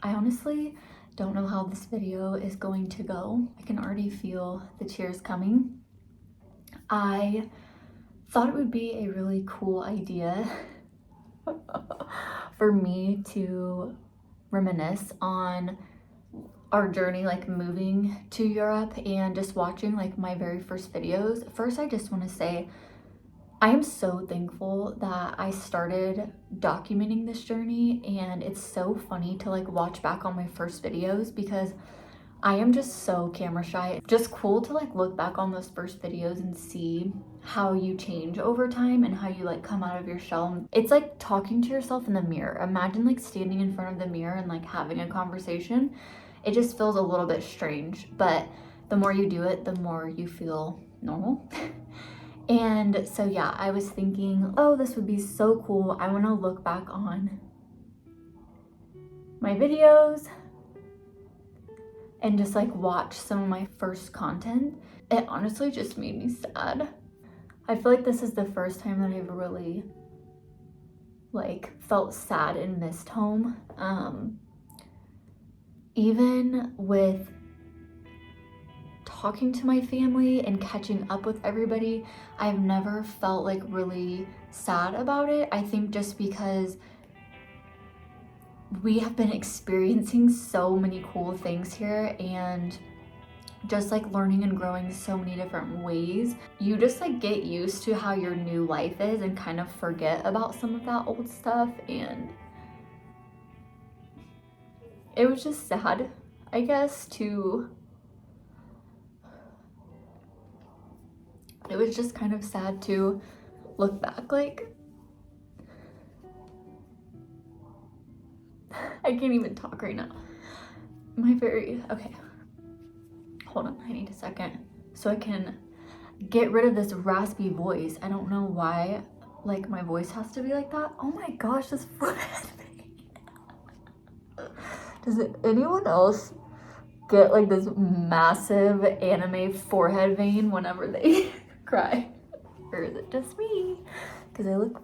I honestly don't know how this video is going to go. I can already feel the cheers coming. I thought it would be a really cool idea for me to reminisce on our journey, like moving to Europe and just watching like my very first videos. First, I just want to say I am so thankful that I started documenting this journey, and it's so funny to like watch back on my first videos because I am just so camera shy. Just cool to like look back on those first videos and see how you change over time and how you like come out of your shell. It's like talking to yourself in the mirror. Imagine like standing in front of the mirror and like having a conversation. It just feels a little bit strange, but the more you do it, the more you feel normal. And so yeah, I was thinking, oh, this would be so cool. I want to look back on my videos and just like watch some of my first content. It honestly just made me sad. I feel like this is the first time that I've really like felt sad and missed home. Even with talking to my family and catching up with everybody, I've never felt like really sad about it. I think just because we have been experiencing so many cool things here and just like learning and growing so many different ways, you just like get used to how your new life is and kind of forget about some of that old stuff. And it was just sad, I guess, it was just kind of sad to look back. Like, I can't even talk right now. Okay, hold on, I need a second so I can get rid of this raspy voice. I don't know why like my voice has to be like that. Oh my gosh, this forehead vein. Does anyone else get like this massive anime forehead vein whenever they cry? Or is it just me? Because I look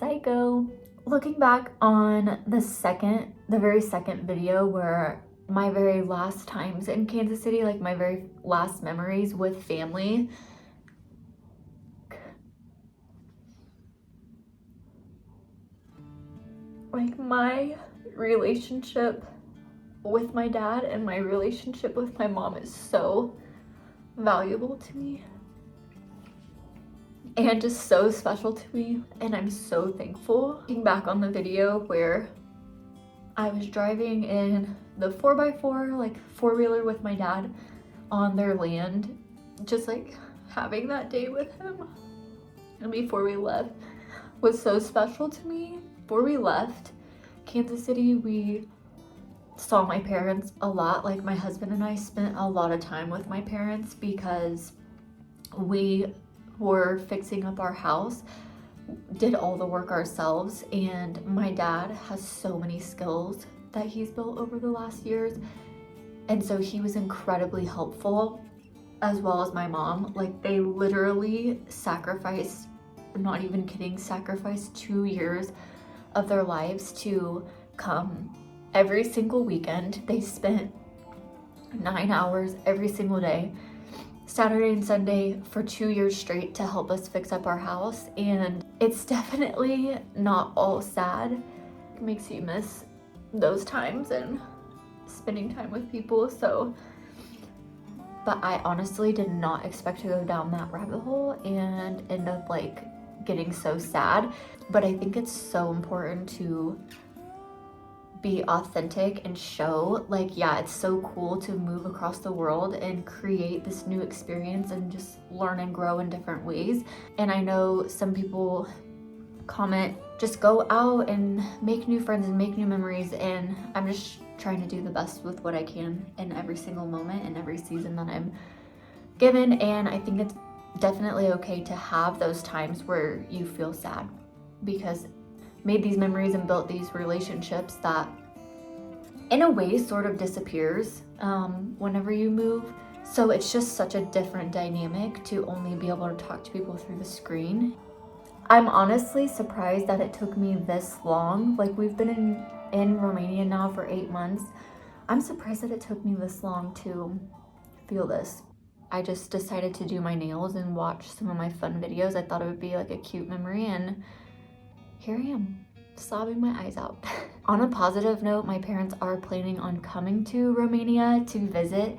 psycho. Looking back on the very second video where my very last times in Kansas City, like my very last memories with family, like my relationship with my dad and my relationship with my mom is so valuable to me and just so special to me, and I'm so thankful. Looking back on the video where I was driving in the 4x4, like four-wheeler with my dad on their land, just like having that day with him and before we left was so special to me. Before we left Kansas City, we saw my parents a lot. Like my husband and I spent a lot of time with my parents because we were fixing up our house, did all the work ourselves, and my dad has so many skills that he's built over the last years, and so he was incredibly helpful, as well as my mom. Like they literally sacrificed, I'm not even kidding, sacrificed 2 years of their lives to come every single weekend. They spent 9 hours every single day, Saturday and Sunday, for 2 years straight to help us fix up our house. And it's definitely not all sad. It makes you miss those times and spending time with people. So, but I honestly did not expect to go down that rabbit hole and end up like getting so sad. But I think it's so important to be authentic and show, like, yeah, it's so cool to move across the world and create this new experience and just learn and grow in different ways. And I know some people comment, just go out and make new friends and make new memories, and I'm just trying to do the best with what I can in every single moment and every season that I'm given. And I think it's definitely okay to have those times where you feel sad, because made these memories and built these relationships that in a way sort of disappears whenever you move. So it's just such a different dynamic to only be able to talk to people through the screen. I'm honestly surprised that it took me this long. Like we've been in in Romania now for 8 months. I'm surprised that it took me this long to feel this. I just decided to do my nails and watch some of my fun videos. I thought it would be like a cute memory, and here I am, sobbing my eyes out. On a positive note, my parents are planning on coming to Romania to visit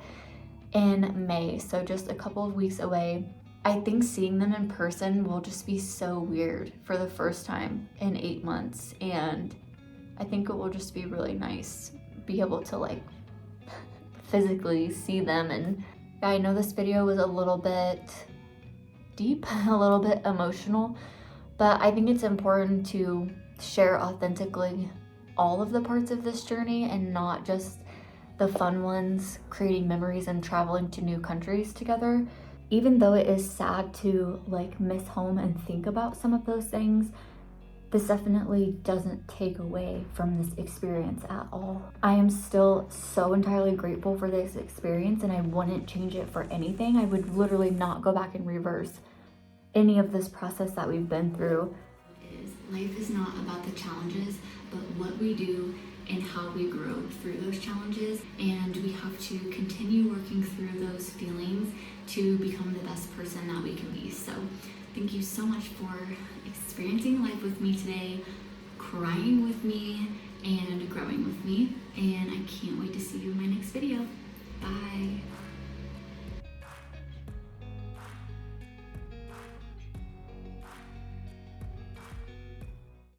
in May, so just a couple of weeks away. I think seeing them in person will just be so weird for the first time in 8 months, and I think it will just be really nice be able to like physically see them. And I know this video was a little bit deep, a little bit emotional, but I think it's important to share authentically all of the parts of this journey and not just the fun ones, creating memories and traveling to new countries together. Even though it is sad to like miss home and think about some of those things, this definitely doesn't take away from this experience at all. I am still so entirely grateful for this experience, and I wouldn't change it for anything. I would literally not go back and reverse any of this process that we've been through. Life is not about the challenges, but what we do and how we grow through those challenges, and we have to continue working through those feelings to become the best person that we can be. So thank you so much for experiencing life with me today, crying with me, and growing with me, and I can't wait to see you in my next video. Bye.